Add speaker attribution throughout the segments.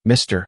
Speaker 1: Mister,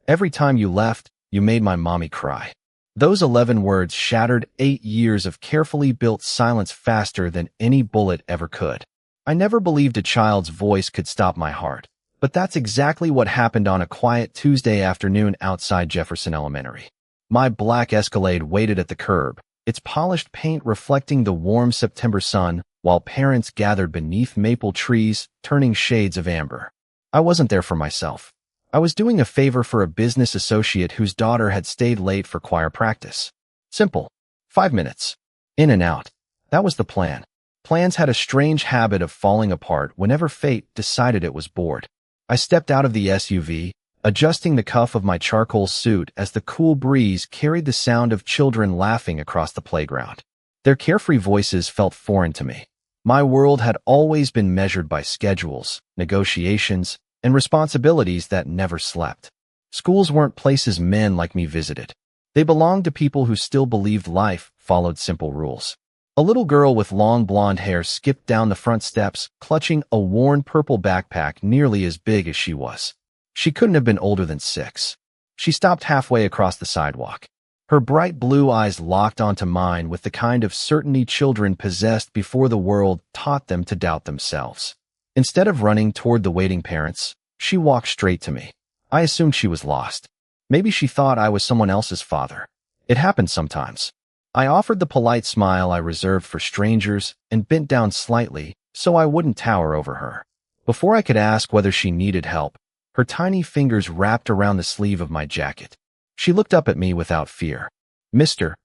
Speaker 1: every time you left, you made my mommy cry. Those 11 words shattered 8 years of carefully built silence faster than any bullet ever could. I never believed a child's voice could stop my heart, but that's exactly what happened on a quiet Tuesday afternoon outside Jefferson Elementary. My black Escalade waited at the curb, its polished paint reflecting the warm September sun, while parents gathered beneath maple trees, turning shades of amber. I wasn't there for myself. I was doing a favor for a business associate whose daughter had stayed late for choir practice. Simple. 5 minutes. In and out. That was the plan. Plans had a strange habit of falling apart whenever fate decided it was bored. I stepped out of the SUV, adjusting the cuff of my charcoal suit as the cool breeze carried the sound of children laughing across the playground. Their carefree voices felt foreign to me. My world had always been measured by schedules, negotiations, and responsibilities that never slept. Schools weren't places men like me visited. They belonged to people who still believed life followed simple rules. A little girl with long blonde hair skipped down the front steps, clutching a worn purple backpack nearly as big as she was. She couldn't have been older than 6. She stopped halfway across the sidewalk. Her bright blue eyes locked onto mine with the kind of certainty children possessed before the world taught them to doubt themselves. Instead of running toward the waiting parents, she walked straight to me. I assumed she was lost. Maybe she thought I was someone else's father. It happened sometimes. I offered the polite smile I reserved for strangers and bent down slightly so I wouldn't tower over her. Before I could ask whether she needed help, her tiny fingers wrapped around the sleeve of my jacket. She looked up at me without fear. Mister,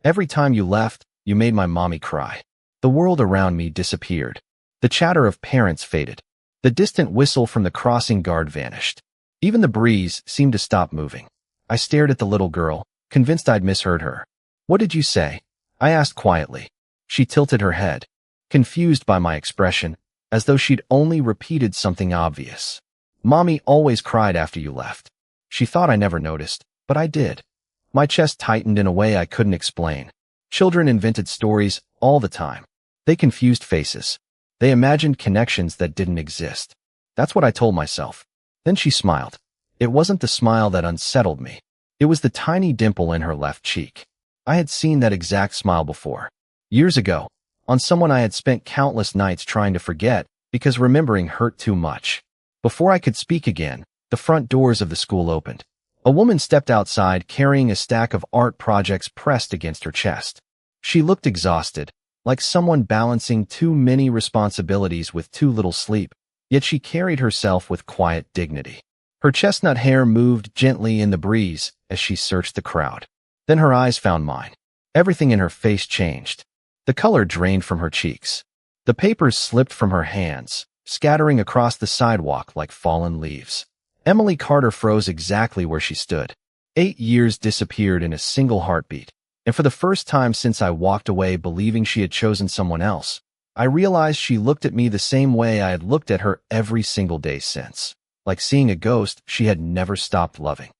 Speaker 1: every time you left, you made my mommy cry. The world around me disappeared. The chatter of parents faded. The distant whistle from the crossing guard vanished. Even the breeze seemed to stop moving. I stared at the little girl, convinced I'd misheard her. What did you say? I asked quietly. She tilted her head, confused by my expression, as though she'd only repeated something obvious. Mommy always cried after you left. She thought I never noticed, but I did. My chest tightened in a way I couldn't explain. Children invented stories all the time. They confused faces. They imagined connections that didn't exist. That's what I told myself. Then she smiled. It wasn't the smile that unsettled me. It was the tiny dimple in her left cheek. I had seen that exact smile before. Years ago, on someone I had spent countless nights trying to forget because remembering hurt too much. Before I could speak again, the front doors of the school opened. A woman stepped outside carrying a stack of art projects pressed against her chest. She looked exhausted, like someone balancing too many responsibilities with too little sleep, yet she carried herself with quiet dignity. Her chestnut hair moved gently in the breeze as she searched the crowd. Then her eyes found mine. Everything in her face changed. The color drained from her cheeks. The papers slipped from her hands, scattering across the sidewalk like fallen leaves. Emily Carter froze exactly where she stood. 8 years disappeared in a single heartbeat, and for the first time since I walked away believing she had chosen someone else, I realized she looked at me the same way I had looked at her every single day since, like seeing a ghost she had never stopped loving.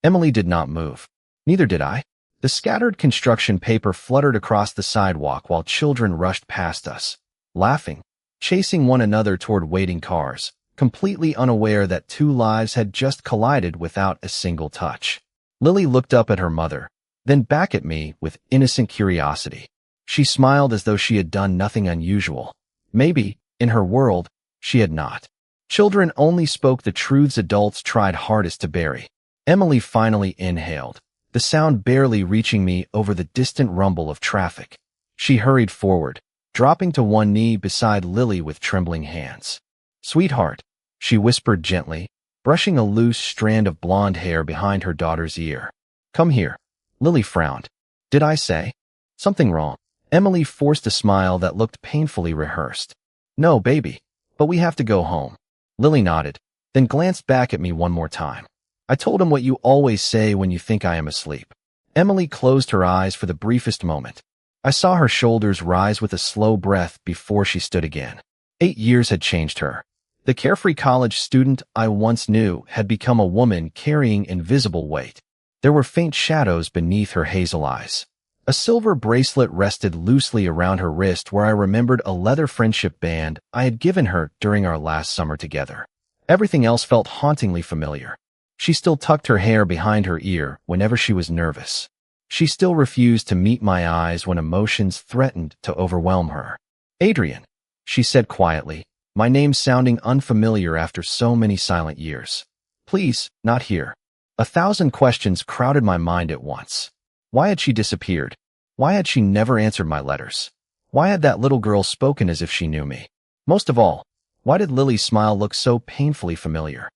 Speaker 1: Emily did not move. Neither did I. The scattered construction paper fluttered across the sidewalk while children rushed past us, laughing, chasing one another toward waiting cars, completely unaware that 2 lives had just collided without a single touch. Lily looked up at her mother, then back at me with innocent curiosity. She smiled as though she had done nothing unusual. Maybe, in her world, she had not. Children only spoke the truths adults tried hardest to bury. Emily finally inhaled, the sound barely reaching me over the distant rumble of traffic. She hurried forward, dropping to one knee beside Lily with trembling hands. "Sweetheart," she whispered gently, brushing a loose strand of blonde hair behind her daughter's ear. "Come here." Lily frowned. "Did I say something wrong?" Emily forced a smile that looked painfully rehearsed. "No, baby, but we have to go home." Lily nodded, then glanced back at me one more time. "I told him what you always say when you think I am asleep." Emily closed her eyes for the briefest moment. I saw her shoulders rise with a slow breath before she stood again. 8 years had changed her. The carefree college student I once knew had become a woman carrying invisible weight. There were faint shadows beneath her hazel eyes. A silver bracelet rested loosely around her wrist where I remembered a leather friendship band I had given her during our last summer together. Everything else felt hauntingly familiar. She still tucked her hair behind her ear whenever she was nervous. She still refused to meet my eyes when emotions threatened to overwhelm her. Adrian, she said quietly, my name sounding unfamiliar after so many silent years. Please, not here. 1,000 questions crowded my mind at once. Why had she disappeared? Why had she never answered my letters? Why had that little girl spoken as if she knew me? Most of all, why did Lily's smile look so painfully familiar?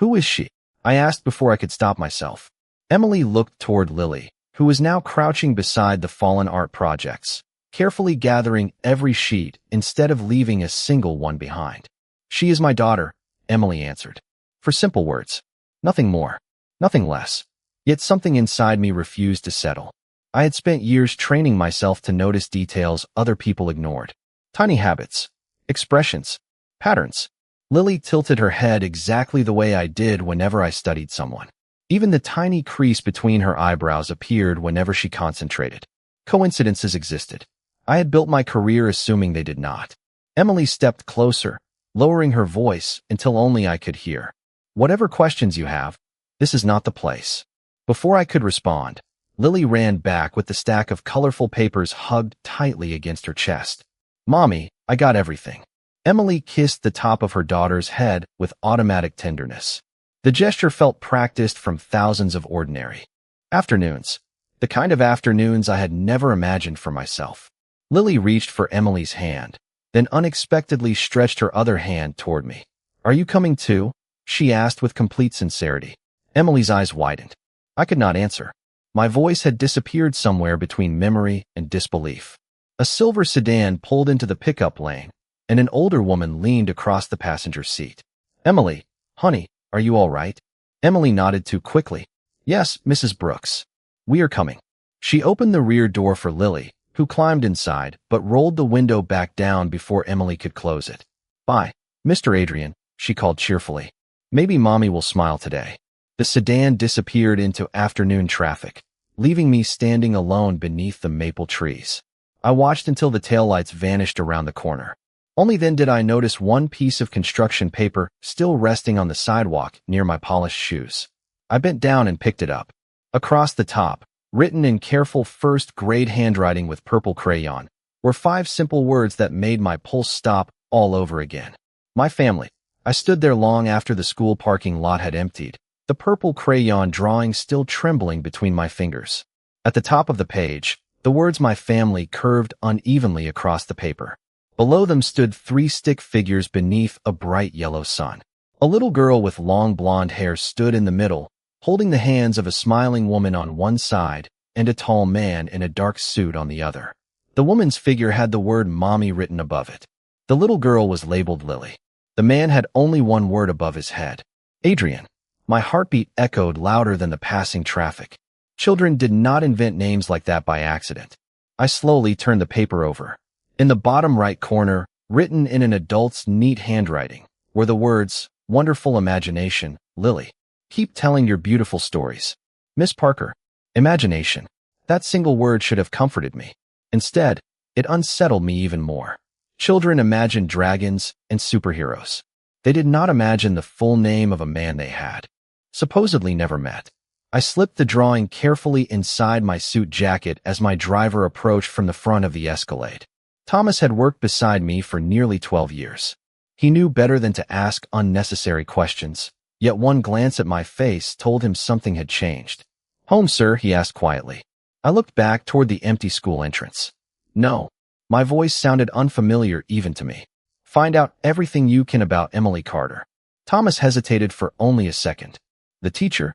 Speaker 1: Who is she? I asked before I could stop myself. Emily looked toward Lily, who was now crouching beside the fallen art projects, carefully gathering every sheet instead of leaving a single one behind. She is my daughter, Emily answered. For simple words. Nothing more. Nothing less. Yet something inside me refused to settle. I had spent years training myself to notice details other people ignored. Tiny habits, expressions, patterns. Lily tilted her head exactly the way I did whenever I studied someone. Even the tiny crease between her eyebrows appeared whenever she concentrated. Coincidences existed. I had built my career assuming they did not. Emily stepped closer, lowering her voice until only I could hear. Whatever questions you have, this is not the place. Before I could respond, Lily ran back with the stack of colorful papers hugged tightly against her chest. Mommy, I got everything. Emily kissed the top of her daughter's head with automatic tenderness. The gesture felt practiced from thousands of ordinary afternoons, the kind of afternoons I had never imagined for myself. Lily reached for Emily's hand, then unexpectedly stretched her other hand toward me. Are you coming too? She asked with complete sincerity. Emily's eyes widened. I could not answer. My voice had disappeared somewhere between memory and disbelief. A silver sedan pulled into the pickup lane, and an older woman leaned across the passenger seat. Emily, honey, are you all right? Emily nodded too quickly. Yes, Mrs. Brooks. We are coming. She opened the rear door for Lily, who climbed inside but rolled the window back down before Emily could close it. Bye, Mr. Adrian, she called cheerfully. Maybe Mommy will smile today. The sedan disappeared into afternoon traffic, leaving me standing alone beneath the maple trees. I watched until the taillights vanished around the corner. Only then did I notice one piece of construction paper still resting on the sidewalk near my polished shoes. I bent down and picked it up. Across the top, written in careful first-grade handwriting with purple crayon, were 5 simple words that made my pulse stop all over again. My family. I stood there long after the school parking lot had emptied, the purple crayon drawing still trembling between my fingers. At the top of the page, the words my family curved unevenly across the paper. Below them stood 3 stick figures beneath a bright yellow sun. A little girl with long blonde hair stood in the middle, holding the hands of a smiling woman on one side and a tall man in a dark suit on the other. The woman's figure had the word Mommy written above it. The little girl was labeled Lily. The man had only one word above his head. Adrian. My heartbeat echoed louder than the passing traffic. Children did not invent names like that by accident. I slowly turned the paper over. In the bottom right corner, written in an adult's neat handwriting, were the words, Wonderful imagination, Lily. Keep telling your beautiful stories. Miss Parker. Imagination. That single word should have comforted me. Instead, it unsettled me even more. Children imagined dragons and superheroes. They did not imagine the full name of a man they had supposedly never met. I slipped the drawing carefully inside my suit jacket as my driver approached from the front of the Escalade. Thomas had worked beside me for nearly 12 years. He knew better than to ask unnecessary questions, yet one glance at my face told him something had changed. Home, sir, he asked quietly. I looked back toward the empty school entrance. No. My voice sounded unfamiliar even to me. Find out everything you can about Emily Carter. Thomas hesitated for only a second. The teacher?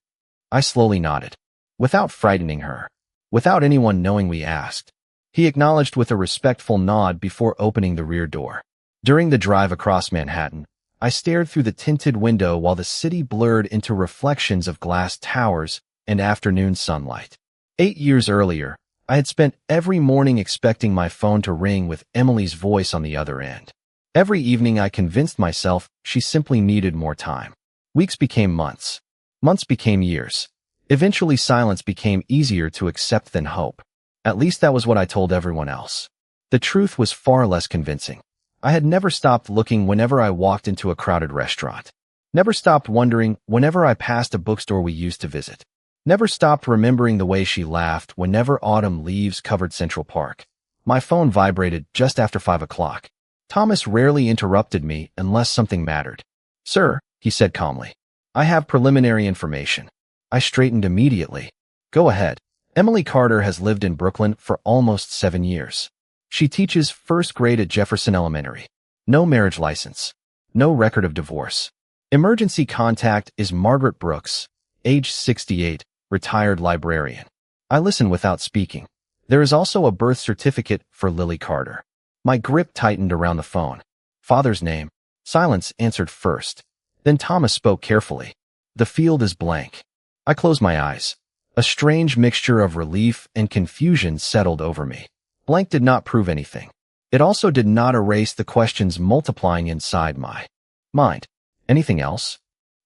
Speaker 1: I slowly nodded. Without frightening her. Without anyone knowing we asked. He acknowledged with a respectful nod before opening the rear door. During the drive across Manhattan, I stared through the tinted window while the city blurred into reflections of glass towers and afternoon sunlight. 8 years earlier, I had spent every morning expecting my phone to ring with Emily's voice on the other end. Every evening I convinced myself she simply needed more time. Weeks became months. Months became years. Eventually silence became easier to accept than hope. At least that was what I told everyone else. The truth was far less convincing. I had never stopped looking whenever I walked into a crowded restaurant. Never stopped wondering whenever I passed a bookstore we used to visit. Never stopped remembering the way she laughed whenever autumn leaves covered Central Park. My phone vibrated just after 5 o'clock. Thomas rarely interrupted me unless something mattered. "Sir," he said calmly, "I have preliminary information." I straightened immediately. "Go ahead." Emily Carter has lived in Brooklyn for almost 7 years. She teaches first grade at Jefferson Elementary. No marriage license. No record of divorce. Emergency contact is Margaret Brooks, age 68, retired librarian. I listen without speaking. There is also a birth certificate for Lily Carter. My grip tightened around the phone. Father's name. Silence answered first. Then Thomas spoke carefully. "The field is blank." I closed my eyes. A strange mixture of relief and confusion settled over me. Blank did not prove anything. It also did not erase the questions multiplying inside my mind. "Anything else?"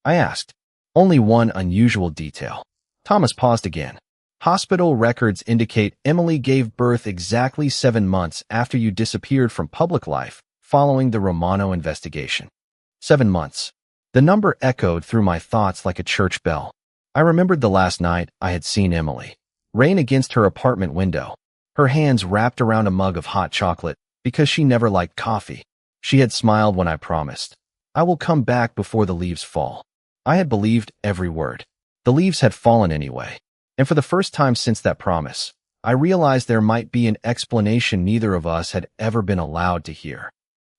Speaker 1: I asked. "Only one unusual detail." Thomas paused again. "Hospital records indicate Emily gave birth exactly 7 months after you disappeared from public life following the Romano investigation." 7 months. The number echoed through my thoughts like a church bell. I remembered the last night I had seen Emily. Rain against her apartment window. Her hands wrapped around a mug of hot chocolate because she never liked coffee. She had smiled when I promised, "I will come back before the leaves fall." I had believed every word. The leaves had fallen anyway. And for the first time since that promise, I realized there might be an explanation neither of us had ever been allowed to hear.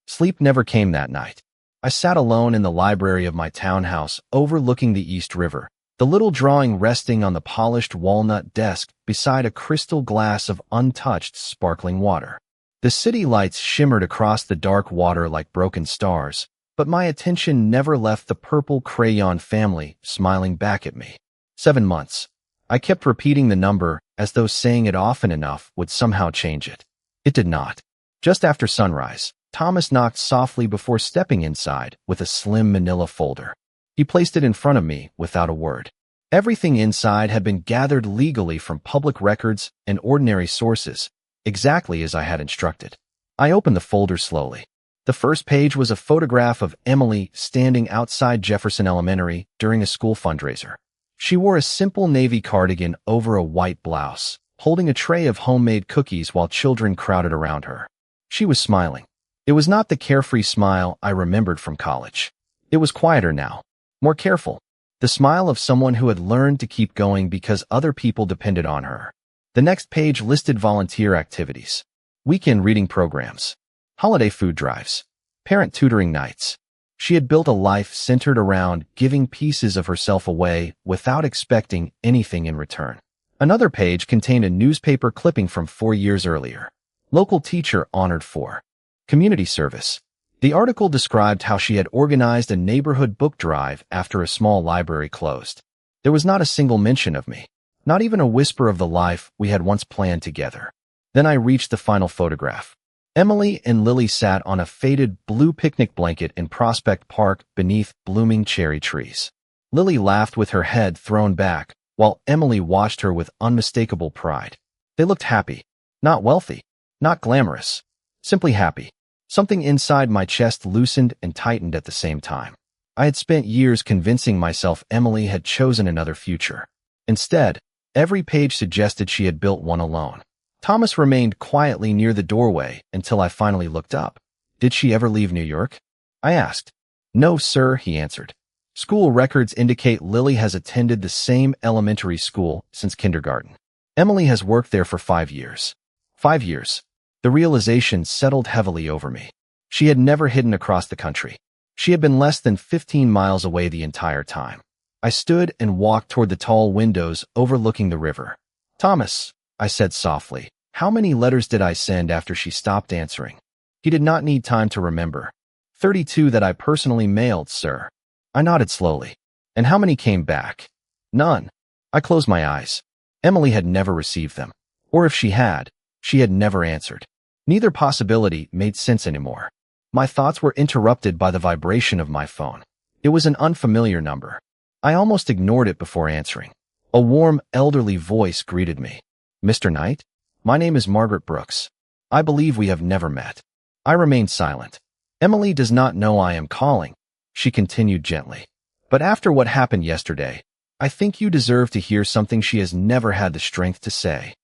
Speaker 1: Sleep never came that night. I sat alone in the library of my townhouse overlooking the East River, the little drawing resting on the polished walnut desk beside a crystal glass of untouched sparkling water. The city lights shimmered across the dark water like broken stars, but my attention never left the purple crayon family smiling back at me. 7 months. I kept repeating the number as though saying it often enough would somehow change it. It did not. Just after sunrise, Thomas knocked softly before stepping inside with a slim manila folder. He placed it in front of me without a word. Everything inside had been gathered legally from public records and ordinary sources, exactly as I had instructed. I opened the folder slowly. The first page was a photograph of Emily standing outside Jefferson Elementary during a school fundraiser. She wore a simple navy cardigan over a white blouse, holding a tray of homemade cookies while children crowded around her. She was smiling. It was not the carefree smile I remembered from college. It was quieter now, more careful, the smile of someone who had learned to keep going because other people depended on her. The next page listed volunteer activities, weekend reading programs, holiday food drives, parent tutoring nights. She had built a life centered around giving pieces of herself away without expecting anything in return. Another page contained a newspaper clipping from 4 years earlier. Local teacher honored for community service. The article described how she had organized a neighborhood book drive after a small library closed. There was not a single mention of me, not even a whisper of the life we had once planned together. Then I reached the final photograph. Emily and Lily sat on a faded blue picnic blanket in Prospect Park beneath blooming cherry trees. Lily laughed with her head thrown back, while Emily watched her with unmistakable pride. They looked happy, not wealthy, not glamorous, simply happy. Something inside my chest loosened and tightened at the same time. I had spent years convincing myself Emily had chosen another future. Instead, every page suggested she had built one alone. Thomas remained quietly near the doorway until I finally looked up. "Did she ever leave New York?" I asked. "No, sir," he answered. "School records indicate Lily has attended the same elementary school since kindergarten. Emily has worked there for 5 years. 5 years. The realization settled heavily over me. She had never hidden across the country. She had been less than 15 miles away the entire time. I stood and walked toward the tall windows overlooking the river. "Thomas," I said softly, "how many letters did I send after she stopped answering?" He did not need time to remember. 32 that I personally mailed, sir." I nodded slowly. "And how many came back?" "None." I closed my eyes. Emily had never received them. Or if she had never answered. Neither possibility made sense anymore. My thoughts were interrupted by the vibration of my phone. It was an unfamiliar number. I almost ignored it before answering. A warm, elderly voice greeted me. "Mr. Knight? My name is Margaret Brooks. I believe we have never met." I remained silent. "Emily does not know I am calling," she continued gently. But after what happened yesterday, I think you deserve to hear something she has never had the strength to say."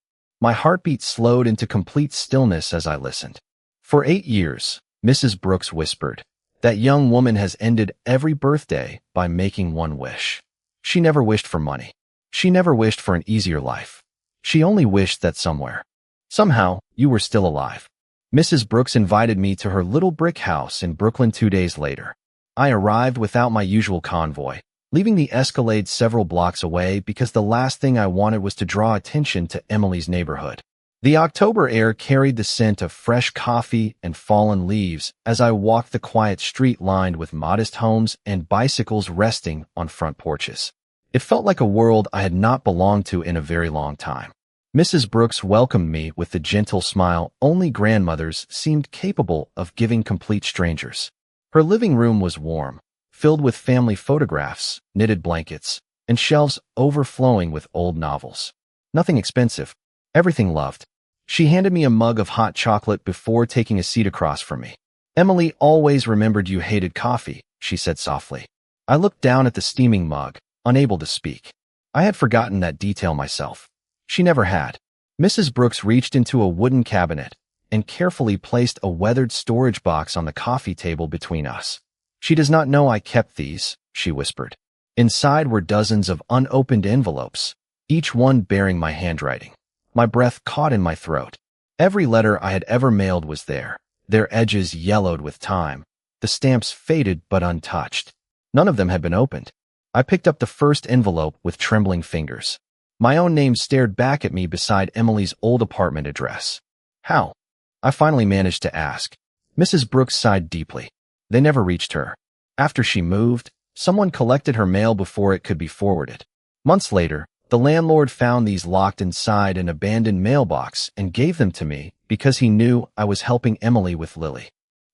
Speaker 1: My heartbeat slowed into complete stillness as I listened. "For 8 years," Mrs. Brooks whispered, "that young woman has ended every birthday by making one wish. She never wished for money. She never wished for an easier life. She only wished that somehow, you were still alive." Mrs. Brooks invited me to her little brick house in Brooklyn 2 days later. I arrived without my usual convoy, leaving the Escalade several blocks away because the last thing I wanted was to draw attention to Emily's neighborhood. The October air carried the scent of fresh coffee and fallen leaves as I walked the quiet street lined with modest homes and bicycles resting on front porches. It felt like a world I had not belonged to in a very long time. Mrs. Brooks welcomed me with the gentle smile only grandmothers seemed capable of giving complete strangers. Her living room was warm, filled with family photographs, knitted blankets, and shelves overflowing with old novels. Nothing expensive, everything loved. She handed me a mug of hot chocolate before taking a seat across from me. "Emily always remembered you hated coffee," she said softly. I looked down at the steaming mug, unable to speak. I had forgotten that detail myself. She never had. Mrs. Brooks reached into a wooden cabinet and carefully placed a weathered storage box on the coffee table between us. "She does not know I kept these," she whispered. Inside were dozens of unopened envelopes, each one bearing my handwriting. My breath caught in my throat. Every letter I had ever mailed was there, their edges yellowed with time, the stamps faded but untouched. None of them had been opened. I picked up the first envelope with trembling fingers. My own name stared back at me beside Emily's old apartment address. "How?" I finally managed to ask. Mrs. Brooks sighed deeply. "They never reached her. After she moved, someone collected her mail before it could be forwarded. Months later, the landlord found these locked inside an abandoned mailbox and gave them to me because he knew I was helping Emily with Lily."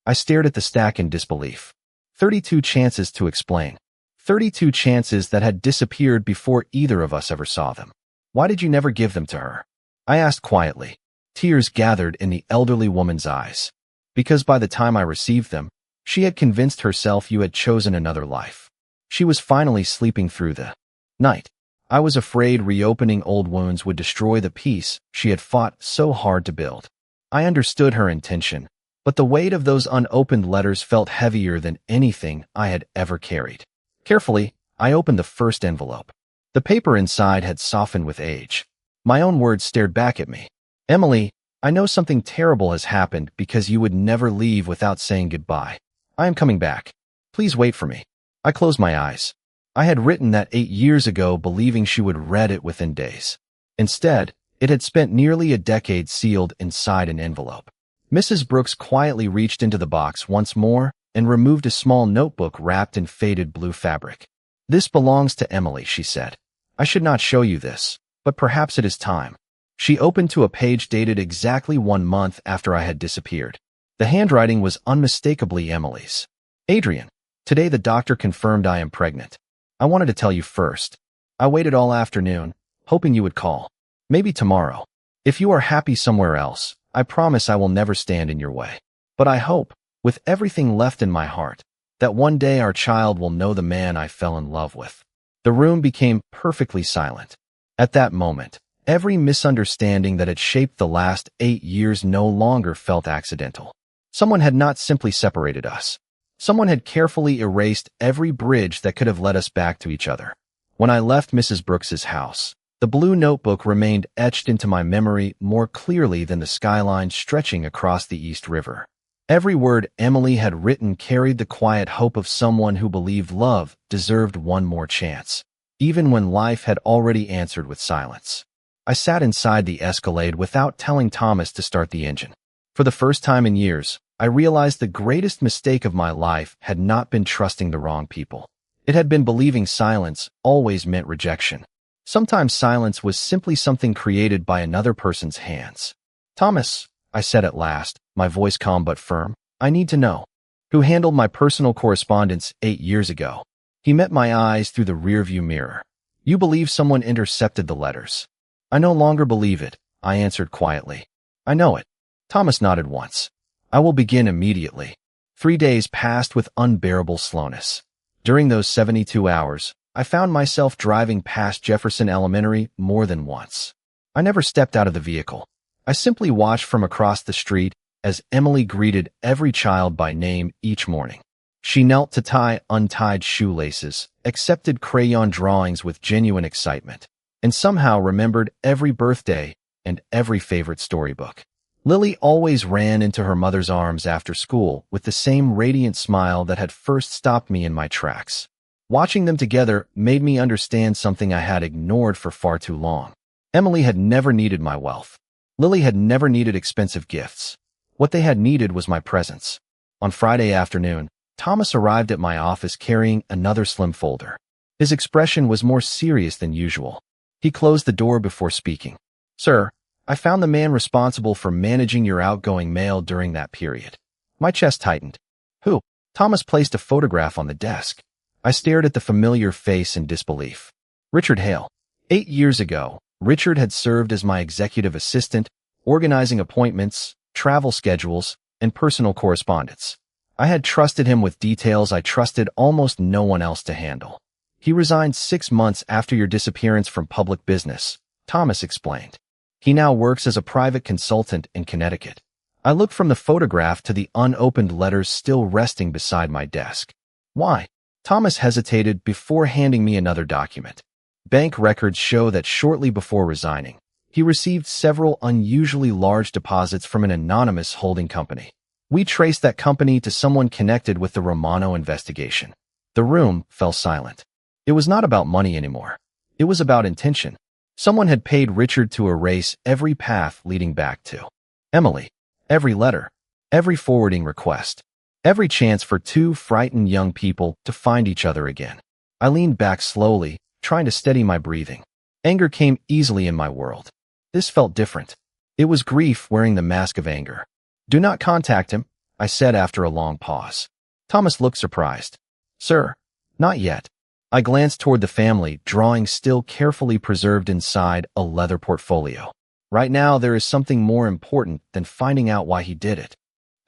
Speaker 1: I stared at the stack in disbelief. 32 chances to explain. 32 chances that had disappeared before either of us ever saw them. "Why did you never give them to her?" I asked quietly. Tears gathered in the elderly woman's eyes. "Because by the time I received them, she had convinced herself you had chosen another life. She was finally sleeping through the night. I was afraid reopening old wounds would destroy the peace she had fought so hard to build." I understood her intention, but the weight of those unopened letters felt heavier than anything I had ever carried. Carefully, I opened the first envelope. The paper inside had softened with age. My own words stared back at me. "Emily, I know something terrible has happened because you would never leave without saying goodbye. I am coming back. Please wait for me." I closed my eyes. I had written that 8 years ago believing she would read it within days. Instead, it had spent nearly a decade sealed inside an envelope. Mrs. Brooks quietly reached into the box once more and removed a small notebook wrapped in faded blue fabric. "This belongs to Emily," she said. "I should not show you this, but perhaps it is time." She opened to a page dated exactly 1 month after I had disappeared. The handwriting was unmistakably Emily's. "Adrian, today the doctor confirmed I am pregnant. I wanted to tell you first. I waited all afternoon, hoping you would call. Maybe tomorrow. If you are happy somewhere else, I promise I will never stand in your way. But I hope, with everything left in my heart, that one day our child will know the man I fell in love with." The room became perfectly silent. At that moment, every misunderstanding that had shaped the last 8 years no longer felt accidental. Someone had not simply separated us. Someone had carefully erased every bridge that could have led us back to each other. When I left Mrs. Brooks's house, the blue notebook remained etched into my memory more clearly than the skyline stretching across the East River. Every word Emily had written carried the quiet hope of someone who believed love deserved one more chance, even when life had already answered with silence. I sat inside the Escalade without telling Thomas to start the engine. For the first time in years, I realized the greatest mistake of my life had not been trusting the wrong people. It had been believing silence always meant rejection. Sometimes silence was simply something created by another person's hands. "Thomas," I said at last, my voice calm but firm, "I need to know. Who handled my personal correspondence 8 years ago?" He met my eyes through the rearview mirror. "You believe someone intercepted the letters." "I no longer believe it," I answered quietly. "I know it." Thomas nodded once. "I will begin immediately." 3 days passed with unbearable slowness. During those 72 hours, I found myself driving past Jefferson Elementary more than once. I never stepped out of the vehicle. I simply watched from across the street as Emily greeted every child by name each morning. She knelt to tie untied shoelaces, accepted crayon drawings with genuine excitement, and somehow remembered every birthday and every favorite storybook. Lily always ran into her mother's arms after school with the same radiant smile that had first stopped me in my tracks. Watching them together made me understand something I had ignored for far too long. Emily had never needed my wealth. Lily had never needed expensive gifts. What they had needed was my presence. On Friday afternoon, Thomas arrived at my office carrying another slim folder. His expression was more serious than usual. He closed the door before speaking. "Sir, I found the man responsible for managing your outgoing mail during that period." My chest tightened. "Who?" Thomas placed a photograph on the desk. I stared at the familiar face in disbelief. Richard Hale. 8 years ago, Richard had served as my executive assistant, organizing appointments, travel schedules, and personal correspondence. I had trusted him with details I trusted almost no one else to handle. "He resigned 6 months after your disappearance from public business," Thomas explained. "He now works as a private consultant in Connecticut." I looked from the photograph to the unopened letters still resting beside my desk. "Why?" Thomas hesitated before handing me another document. Bank records show that shortly before resigning, he received several unusually large deposits from an anonymous holding company. We traced that company to someone connected with the Romano investigation. The room fell silent. It was not about money anymore. It was about intention. Someone had paid Richard to erase every path leading back to Emily, every letter, every forwarding request, every chance for two frightened young people to find each other again. I leaned back slowly, trying to steady my breathing. Anger came easily in my world. This felt different. It was grief wearing the mask of anger. "Do not contact him," I said after a long pause. Thomas looked surprised. "Sir, not yet." I glanced toward the family, drawings still carefully preserved inside a leather portfolio. Right now, there is something more important than finding out why he did it.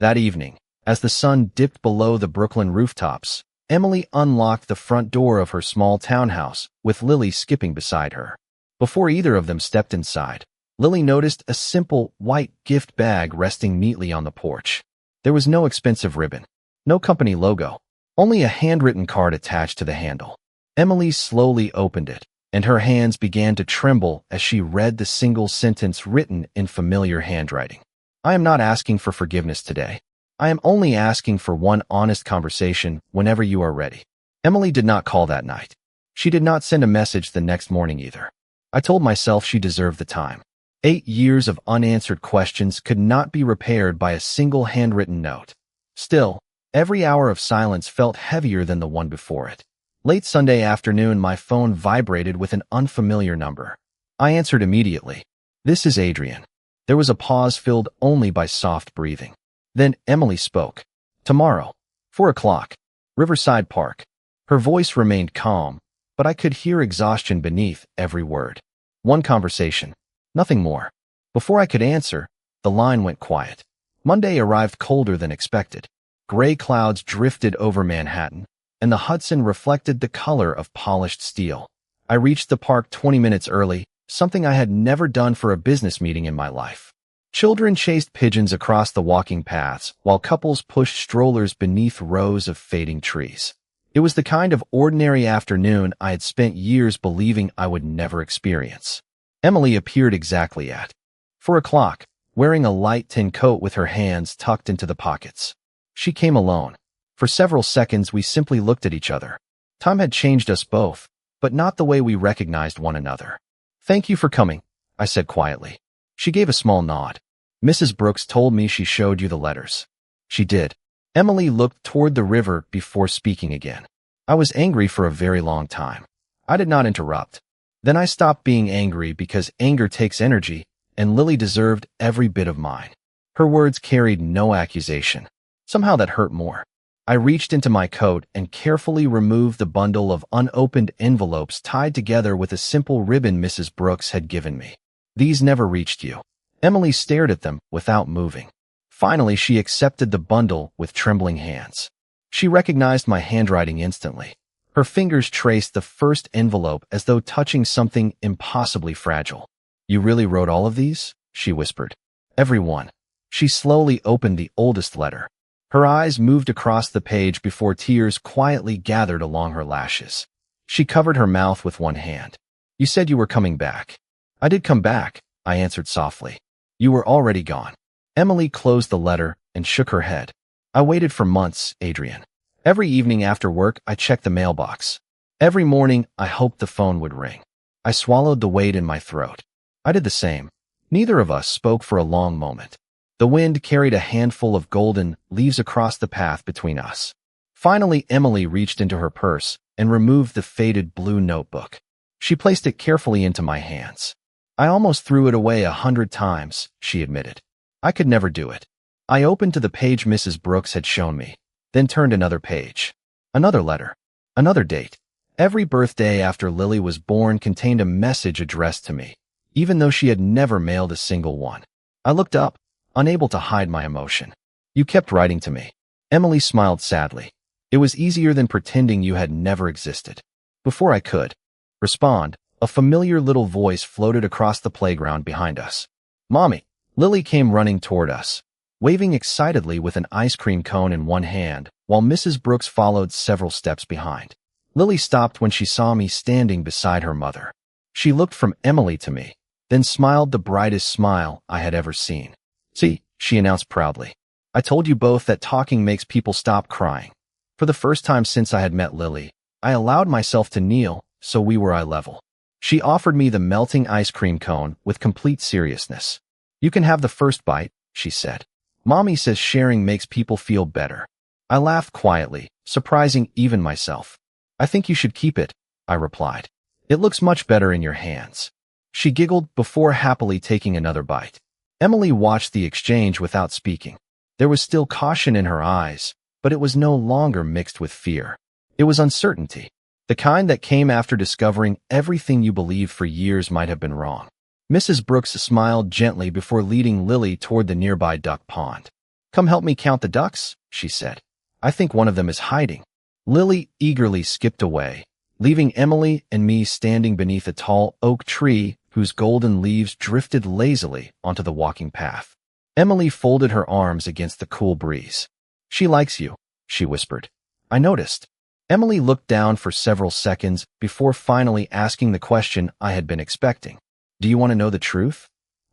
Speaker 1: That evening, as the sun dipped below the Brooklyn rooftops, Emily unlocked the front door of her small townhouse, with Lily skipping beside her. Before either of them stepped inside, Lily noticed a simple, white gift bag resting neatly on the porch. There was no expensive ribbon, no company logo, only a handwritten card attached to the handle. Emily slowly opened it, and her hands began to tremble as she read the single sentence written in familiar handwriting. "I am not asking for forgiveness today. I am only asking for one honest conversation whenever you are ready." Emily did not call that night. She did not send a message the next morning either. I told myself she deserved the time. 8 years of unanswered questions could not be repaired by a single handwritten note. Still, every hour of silence felt heavier than the one before it. Late Sunday afternoon, my phone vibrated with an unfamiliar number. I answered immediately. "This is Adrian." There was a pause filled only by soft breathing. Then Emily spoke. "Tomorrow, 4 o'clock, Riverside Park." Her voice remained calm, but I could hear exhaustion beneath every word. One conversation, nothing more. Before I could answer, the line went quiet. Monday arrived colder than expected. Gray clouds drifted over Manhattan, and the Hudson reflected the color of polished steel. I reached the park 20 minutes early, something I had never done for a business meeting in my life. Children chased pigeons across the walking paths, while couples pushed strollers beneath rows of fading trees. It was the kind of ordinary afternoon I had spent years believing I would never experience. Emily appeared exactly at 4 o'clock, wearing a light tin coat with her hands tucked into the pockets. She came alone. For several seconds, we simply looked at each other. Time had changed us both, but not the way we recognized one another. "Thank you for coming," I said quietly. She gave a small nod. "Mrs. Brooks told me she showed you the letters." "She did." Emily looked toward the river before speaking again. I was angry for a very long time. I did not interrupt. Then I stopped being angry because anger takes energy, and Lily deserved every bit of mine. Her words carried no accusation. Somehow that hurt more. I reached into my coat and carefully removed the bundle of unopened envelopes tied together with a simple ribbon Mrs. Brooks had given me. "These never reached you." Emily stared at them without moving. Finally, she accepted the bundle with trembling hands. She recognized my handwriting instantly. Her fingers traced the first envelope as though touching something impossibly fragile. "You really wrote all of these?" she whispered. "Every one." She slowly opened the oldest letter. Her eyes moved across the page before tears quietly gathered along her lashes. She covered her mouth with one hand. "You said you were coming back." "I did come back," I answered softly. "You were already gone." Emily closed the letter and shook her head. "I waited for months, Adrian. Every evening after work, I checked the mailbox. Every morning, I hoped the phone would ring." I swallowed the weight in my throat. I did the same. Neither of us spoke for a long moment. The wind carried a handful of golden leaves across the path between us. Finally, Emily reached into her purse and removed the faded blue notebook. She placed it carefully into my hands. "I almost threw it away 100 times, she admitted. "I could never do it." I opened to the page Mrs. Brooks had shown me, then turned another page. Another letter. Another date. Every birthday after Lily was born contained a message addressed to me, even though she had never mailed a single one. I looked up, unable to hide my emotion. "You kept writing to me." Emily smiled sadly. "It was easier than pretending you had never existed." Before I could respond, a familiar little voice floated across the playground behind us. "Mommy!" Lily came running toward us, waving excitedly with an ice cream cone in one hand, while Mrs. Brooks followed several steps behind. Lily stopped when she saw me standing beside her mother. She looked from Emily to me, then smiled the brightest smile I had ever seen. "See," she announced proudly. "I told you both that talking makes people stop crying." For the first time since I had met Lily, I allowed myself to kneel, so we were eye level. She offered me the melting ice cream cone with complete seriousness. "You can have the first bite," she said. "Mommy says sharing makes people feel better." I laughed quietly, surprising even myself. "I think you should keep it," I replied. "It looks much better in your hands." She giggled before happily taking another bite. Emily watched the exchange without speaking. There was still caution in her eyes, but it was no longer mixed with fear. It was uncertainty, the kind that came after discovering everything you believed for years might have been wrong. Mrs. Brooks smiled gently before leading Lily toward the nearby duck pond. "Come help me count the ducks," she said. "I think one of them is hiding." Lily eagerly skipped away, leaving Emily and me standing beneath a tall oak tree whose golden leaves drifted lazily onto the walking path. Emily folded her arms against the cool breeze. "She likes you," she whispered. I noticed. Emily looked down for several seconds before finally asking the question I had been expecting. "Do you want to know the truth?"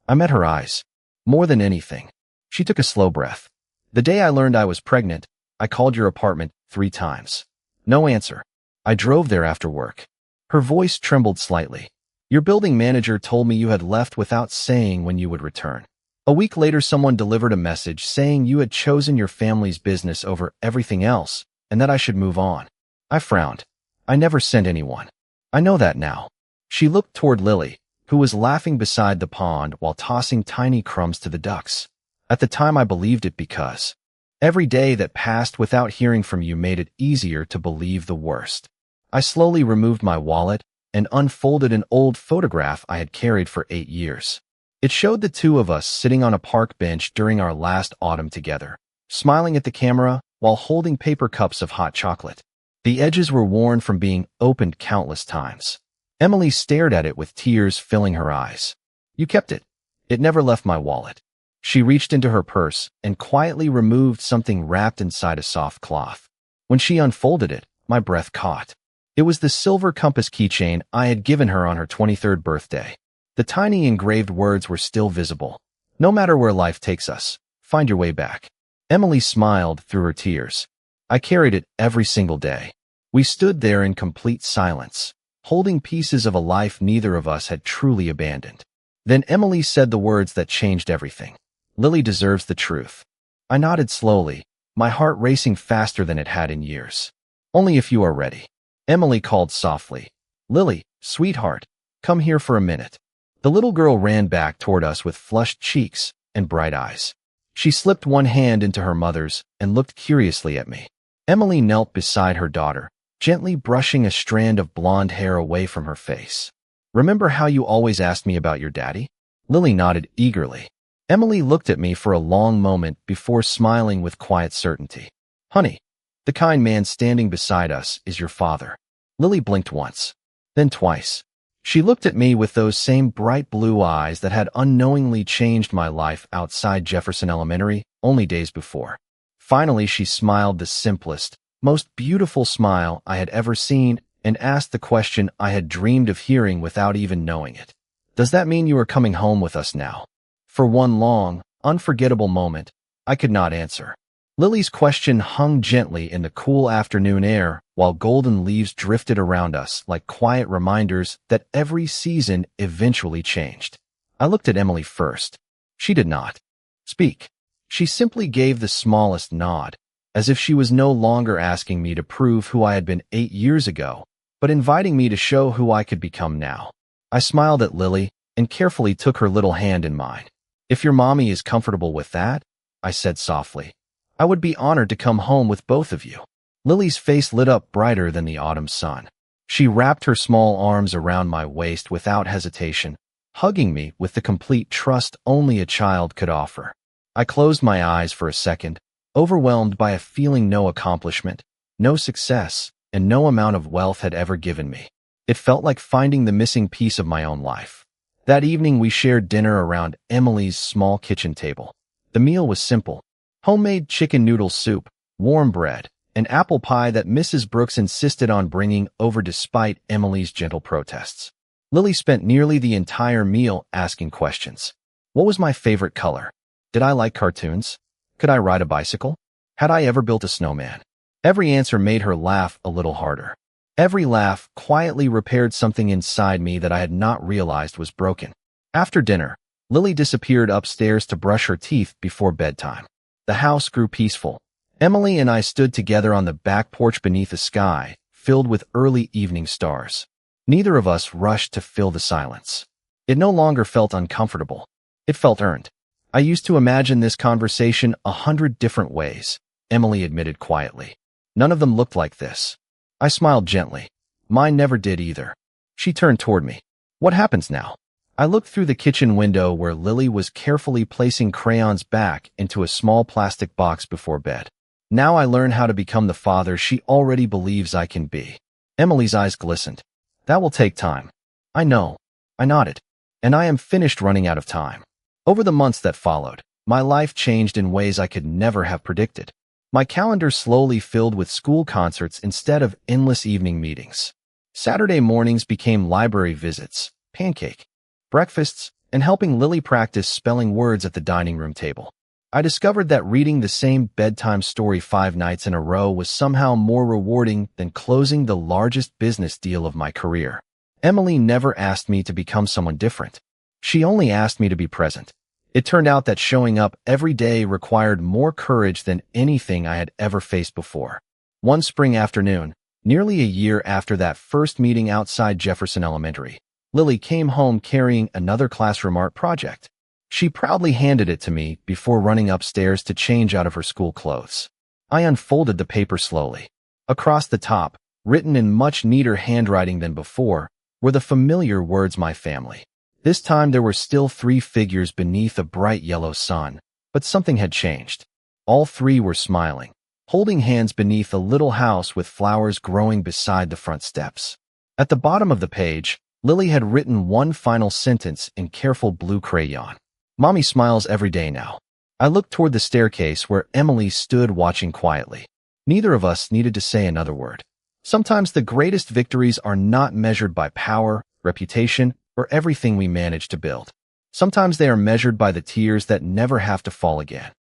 Speaker 1: I met her eyes. "More than anything." She took a slow breath. "The day I learned I was pregnant, I called your apartment 3 times. No answer. I drove there after work." Her voice trembled slightly. "Your building manager told me you had left without saying when you would return. A week later, someone delivered a message saying you had chosen your family's business over everything else and that I should move on." I frowned. "I never sent anyone." "I know that now." She looked toward Lily, who was laughing beside the pond while tossing tiny crumbs to the ducks. "At the time I believed it because every day that passed without hearing from you made it easier to believe the worst." I slowly removed my wallet and unfolded an old photograph I had carried for 8 years. It showed the two of us sitting on a park bench during our last autumn together, smiling at the camera while holding paper cups of hot chocolate. The edges were worn from being opened countless times. Emily stared at it with tears filling her eyes. "You kept it." "It never left my wallet." She reached into her purse and quietly removed something wrapped inside a soft cloth. When she unfolded it, my breath caught. It was the silver compass keychain I had given her on her 23rd birthday. The tiny engraved words were still visible. "No matter where life takes us, find your way back." Emily smiled through her tears. I carried it every single day. We stood there in complete silence, holding pieces of a life neither of us had truly abandoned. Then Emily said the words that changed everything. "Lily deserves the truth." I nodded slowly, my heart racing faster than it had in years. "Only if you are ready." Emily called softly. "Lily, sweetheart, come here for a minute." The little girl ran back toward us with flushed cheeks and bright eyes. She slipped one hand into her mother's and looked curiously at me. Emily knelt beside her daughter, gently brushing a strand of blonde hair away from her face. "Remember how you always asked me about your daddy?" Lily nodded eagerly. Emily looked at me for a long moment before smiling with quiet certainty. "Honey, the kind man standing beside us is your father." Lily blinked once, then twice. She looked at me with those same bright blue eyes that had unknowingly changed my life outside Jefferson Elementary only days before. Finally, she smiled the simplest, most beautiful smile I had ever seen and asked the question I had dreamed of hearing without even knowing it. "Does that mean you are coming home with us now?" For one long, unforgettable moment, I could not answer. Lily's question hung gently in the cool afternoon air while golden leaves drifted around us like quiet reminders that every season eventually changed. I looked at Emily first. She did not speak. She simply gave the smallest nod, as if she was no longer asking me to prove who I had been 8 years ago, but inviting me to show who I could become now. I smiled at Lily and carefully took her little hand in mine. "If your mommy is comfortable with that," I said softly, "I would be honored to come home with both of you." Lily's face lit up brighter than the autumn sun. She wrapped her small arms around my waist without hesitation, hugging me with the complete trust only a child could offer. I closed my eyes for a second, overwhelmed by a feeling no accomplishment, no success, and no amount of wealth had ever given me. It felt like finding the missing piece of my own life. That evening we shared dinner around Emily's small kitchen table. The meal was simple: homemade chicken noodle soup, warm bread, and apple pie that Mrs. Brooks insisted on bringing over despite Emily's gentle protests. Lily spent nearly the entire meal asking questions. What was my favorite color? Did I like cartoons? Could I ride a bicycle? Had I ever built a snowman? Every answer made her laugh a little harder. Every laugh quietly repaired something inside me that I had not realized was broken. After dinner, Lily disappeared upstairs to brush her teeth before bedtime. The house grew peaceful. Emily and I stood together on the back porch beneath a sky filled with early evening stars. Neither of us rushed to fill the silence. It no longer felt uncomfortable. It felt earned. "I used to imagine this conversation 100 different ways," Emily admitted quietly. "None of them looked like this." I smiled gently. "Mine never did either." She turned toward me. "What happens now?" I looked through the kitchen window where Lily was carefully placing crayons back into a small plastic box before bed. "Now I learn how to become the father she already believes I can be." Emily's eyes glistened. "That will take time." "I know." I nodded. "And I am finished running out of time." Over the months that followed, my life changed in ways I could never have predicted. My calendar slowly filled with school concerts instead of endless evening meetings. Saturday mornings became library visits, pancake breakfasts, and helping Lily practice spelling words at the dining room table. I discovered that reading the same bedtime story 5 nights in a row was somehow more rewarding than closing the largest business deal of my career. Emily never asked me to become someone different. She only asked me to be present. It turned out that showing up every day required more courage than anything I had ever faced before. One spring afternoon, nearly a year after that first meeting outside Jefferson Elementary, Lily came home carrying another classroom art project. She proudly handed it to me before running upstairs to change out of her school clothes. I unfolded the paper slowly. Across the top, written in much neater handwriting than before, were the familiar words "my family." This time there were still 3 figures beneath a bright yellow sun, but something had changed. All 3 were smiling, holding hands beneath a little house with flowers growing beside the front steps. At the bottom of the page, Lily had written one final sentence in careful blue crayon. "Mommy smiles every day now." I looked toward the staircase where Emily stood watching quietly. Neither of us needed to say another word. Sometimes the greatest victories are not measured by power, reputation, or everything we manage to build. Sometimes they are measured by the tears that never have to fall again.